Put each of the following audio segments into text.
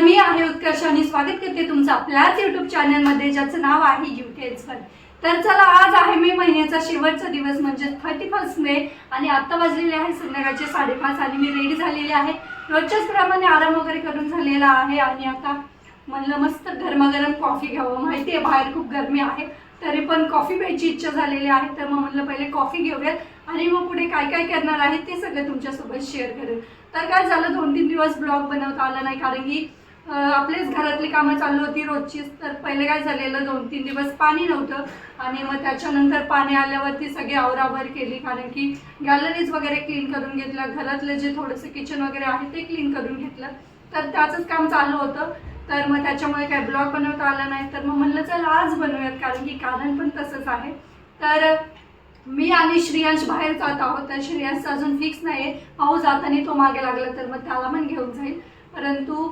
मी आहे उत्कर्ष आणि स्वागत करते तुमचं आपल्याच यूट्यूब चॅनलमध्ये ज्याचं नाव आहे ब्युटी एक्सपर्ट। तर चला, आज आहे मे महिन्याचा शेवटचा दिवस म्हणजे 31 मे आणि आता वाजलेले आहे संध्याकाळचे 5:30 आणि मी रेडी झालेली आहे। रोजच्याच प्रमाणे आराम वगैरे करून झालेला आहे आणि आता म्हणलं मस्त गरमागरम कॉफी घ्यावं। माहिती आहे बाहेर खूप गरमी आहे, तरी पण कॉफी प्यायची इच्छा झालेली आहे, तर मग म्हणलं पहिले कॉफी घेऊयात आणि मग पुढे काय काय करणार आहे ते सगळं तुमच्यासोबत शेअर करेन। तर काय झालं, 2-3 दिवस ब्लॉग बनवता आला नाही कारण की आपलेच घरातली कामं चालू होती रोजचीच। तर पहिले काय झालेलं, 2-3 दिवस पाणी नव्हतं आणि मग त्याच्यानंतर पाणी आल्यावरती सगळी आवरावर केली कारण की गॅलरीज वगैरे क्लीन करून घेतलं, घरातलं जे थोडंसं किचन वगैरे आहे ते क्लीन करून घेतलं, तर त्याचंच काम चालू होतं। तर मग त्याच्यामुळे काय ब्लॉग बनवता आला नाही, तर मग म्हणलं चल आज बनवूयात कारण की कारण पण तसंच आहे। तर मी आणि श्रेयांश बाहेर जात आहोत, तर श्रेयांशचा अजून फिक्स नाही आहे, पाऊस जाताना तो मागे लागला तर मग त्याला पण घेऊन जाईल, परंतु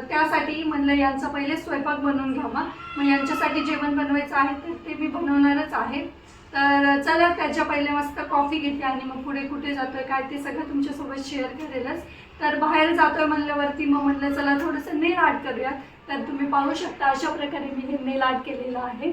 त्यासाठी म्हणलं यांचा पहिले स्वयंपाक बनवून घ्यावा, मग यांच्यासाठी जेवण बनवायचं आहे तर ते मी बनवणारच आहे। तर चला, त्याच्या पहिले मस्त कॉफी घेते आणि मग पुढे कुठे जातोय काय ते सगळं तुमच्यासोबत शेअर करेलच। तर बाहेर जातोय म्हणल्यावरती मग म्हणलं चला थोडंसं नेल आर्ट करूया, तर तुम्ही पाहू शकता अशा प्रकारे मी हे नेल आर्ट केलेलं आहे।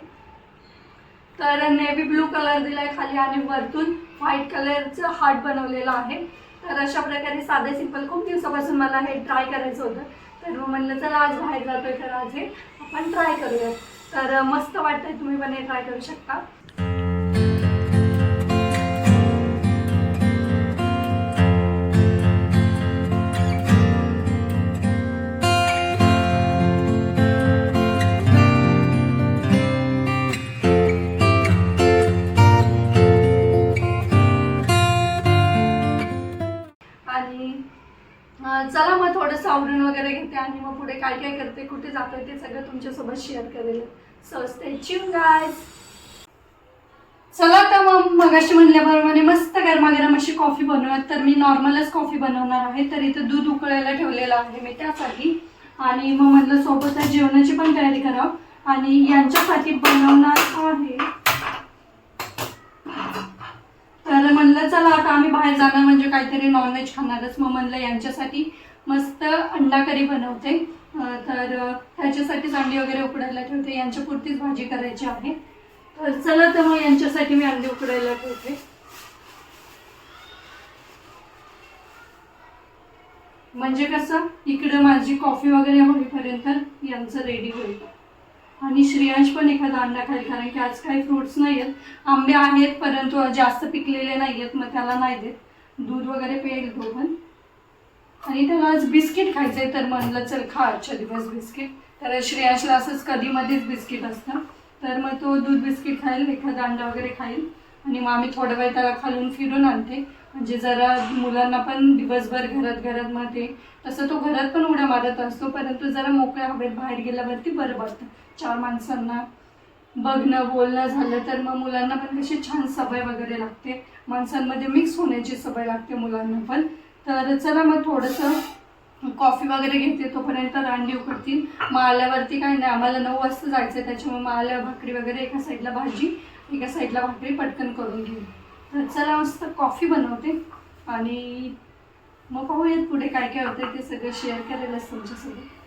तर नेव्ही ब्लू कलर दिलाय खाली आणि वरतून व्हाईट कलरचं हार्ट बनवलेलं आहे। तर अशा प्रकारे साधे सिंपल, खूप दिवसापासून मला हे ट्राय करायचं होतं, तर मग म्हणलं चला आज बाहेर जातोय तर आज हे आपण ट्राय करूया। तर मस्त वाटतंय, तुम्ही पण हे ट्राय करू शकता। चला मग थोडंसं आवरून वगैरे घेते आणि मग पुढे काय काय करते, कुठे जातोय ते सगळं तुमच्यासोबत शेअर करेल। So stay tune guys. चला तर मग अशी म्हणल्याप्रमाणे मस्त गरमागरम अशी कॉफी बनवूयात। तर मी नॉर्मलच कॉफी बनवणार आहे, तर इथं दूध उकळायला ठेवलेलं आहे मी त्यासाठी, आणि मग म्हटलं सोबतच जेवणाची पण तयारी करावं आणि यांच्यासाठी बनवणार आहे। तर म्हणलं चला आता आम्ही बाहेर जाणार म्हणजे काहीतरी नॉनव्हेज खाणारच, मग म्हणलं यांच्यासाठी मस्त अंडा करी बनवते। तर त्याच्यासाठीच अंडी वगैरे उकडायला ठेवते, यांच्या पुरतीच भाजी करायची आहे। तर चला तर मग यांच्यासाठी मी अंडी उकडायला ठेवते, म्हणजे कसं इकडं माझी कॉफी वगैरे होईपर्यंत यांचं रेडी होईल आणि श्रेयांश पण एखादा अंडा खाईल कारण की आज काही फ्रुट्स नाही आहेत। आंबे आहेत परंतु जास्त पिकलेले नाही आहेत, मग त्याला नाही देत, दूध वगैरे पेल तो पण। आणि त्याला आज बिस्किट खायचंय, तर म्हणलं चल खा आजच्या दिवस बिस्किट। तर श्रेयांशला असंच कधी मध्येच बिस्किट असतं, तर मग तो दूध बिस्किट खाईल, एखादा अंडा वगैरे खाईल आणि मग आम्ही थोडा वेळ त्याला खालून फिरून आणते, म्हणजे जरा मुलांना पण दिवसभर घरात मग ते तसं तो घरात पण उड्या मारत असतो, परंतु जरा मोकळ्या हवेत बाहेर गेल्यावरती बरं पडतं। 4 माणसांना बघणं बोलणं झालं तर मग मुलांना पण कशी छान सवय वगैरे लागते, माणसांमध्ये मिक्स होण्याची सवय लागते मुलांना पण। तर चला मग थोडंसं कॉफी वगैरे घेते, तोपर्यंत अंडी उकडतील। मग आल्यावरती काय नाही, आम्हाला 9 वाजता जायचं आहे, त्याच्यामुळे मग आल्यावर भाकरी वगैरे, एका साईडला भाजी एका साईडला भाकरी पटकन करून घेऊ। तर चला मस्त कॉफी बनवते आणि मग पाहूयात पुढे काय काय होतं ते सगळं शेअर करेलच तुमच्यासोबत।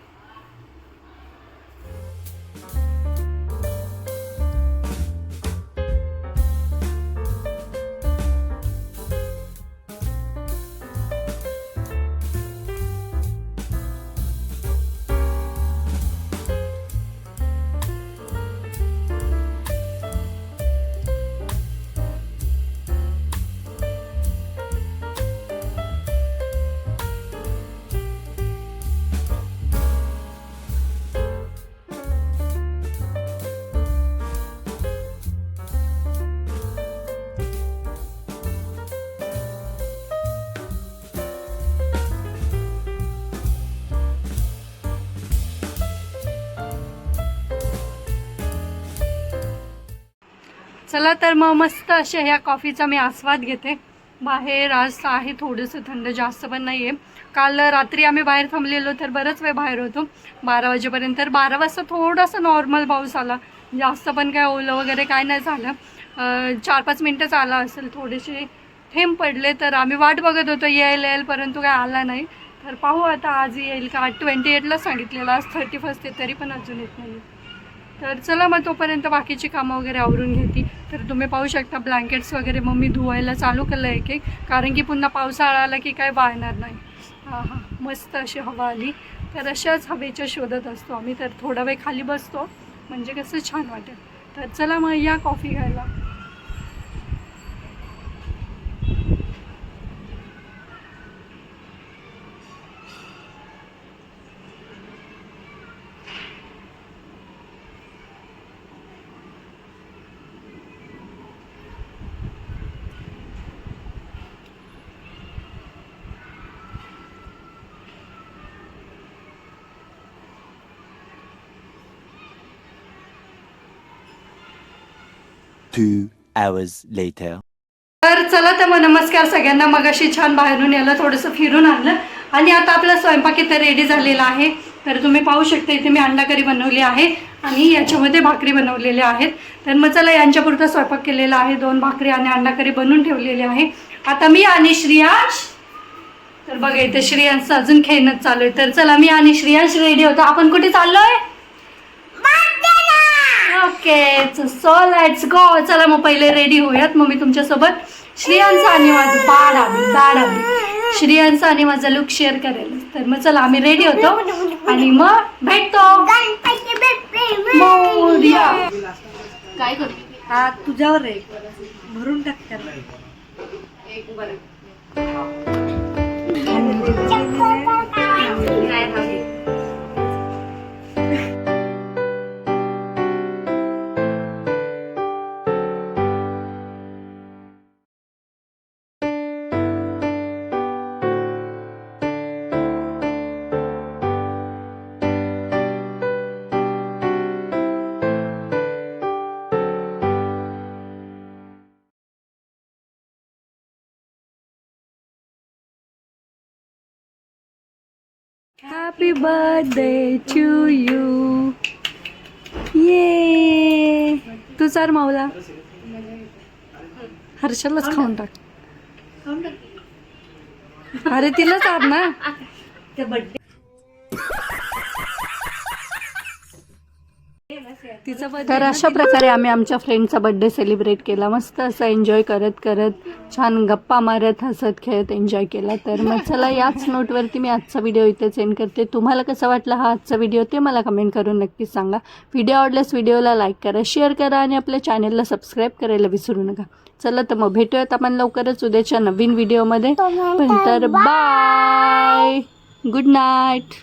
चला तर मग मस्त अशा ह्या कॉफीचा मी आस्वाद घेते। बाहेर आज आहे थोडंसं थंड, जास्त पण नाही आहे। काल रात्री आम्ही बाहेर थांबलेलो तर बरंच वेळ बाहेर होतो, 12 वाजेपर्यंत। 12 वाजता थोडासा नॉर्मल पाऊस आला, जास्त पण काय ओलं वगैरे काय नाही झालं, 4-5 मिनटंच आला असेल, थोडेसे थेंब पडले। तर आम्ही वाट बघत होतो येईल परंतु काय आला नाही, तर पाहू आता आज येईल का. 28ला सांगितलेलं, आज 31 आहे तरी पण अजून येत नाही. तर चला मग तोपर्यंत बाकीची कामं वगैरे आवरून घेते. तर तुम्ही पाहू शकता ब्लँकेट्स वगैरे मग मी धुवायला चालू केलं एक एक, कारण की पुन्हा पावसाळा आला की काय वाळणार नाही. हां हां, मस्त अशी हवा आली. तर अशाच हवेच्या शोधत असतो आम्ही. तर थोडा वेळ खाली बसतो म्हणजे कसं छान वाटेल. तर चला मग या कॉफी घ्यायला. Two hours later. तर चला तर मग नमस्कार सगळ्यांना. मग अशी छान बाहेरून याला थोडंसं फिरून आणलं आणि आता आपला स्वयंपाक इथे रेडी झालेला आहे. तर तुम्ही पाहू शकता इथे मी अंडा करी बनवली आहे आणि याच्यामध्ये भाकरी बनवलेल्या आहेत. तर मग चला यांच्यापुरता स्वयंपाक केलेला आहे. 2 भाकरी आणि अंडा करी बनवून ठेवलेले आहे. आता मी आणि श्रियांश, तर बघा इथे श्रियांशचं अजून खेळणंच चालू आहे. तर चला मी आणि श्रियांश रेडी होतो. आपण कुठे चाललोय? Okay so let's go. चला मग पहिले रेडी होऊयात. मग मी तुमच्यासोबत श्रियांचा आणि माझं बाळाबी श्रियांचा आणि माझा लुक शेअर करेल. तर मग चला आम्ही रेडी होतो आणि मग भेटतो. मोरया. काय करू? हा तुझ्यावर रे भरून टाक त्याला. Happy birthday to you. ये तू चार माऊला. हर्षलच खाऊन टाक. अरे तिला चार ना. तर अशा प्रकारे आम्ही आमच्या फ्रेंडचा बर्थडे सेलिब्रेट केला. मस्त असं एन्जॉय करत करत छान गप्पा मारत हसत खेळत एन्जॉय केला. तर मग चला याच नोटवरती मी आजचा व्हिडिओ इथेच एंड करते. तुम्हाला कसा वाटला हा आजचा व्हिडिओ ते मला कमेंट करून नक्कीच सांगा. व्हिडिओ आवडल्यास व्हिडिओला लाईक करा, शेअर करा आणि आपल्या चॅनलला सबस्क्राईब करायला विसरू नका. चला तर मग भेटूयात आपण लवकरच उद्याच्या नवीन व्हिडिओमध्ये. पण तर बाय, गुड नाईट.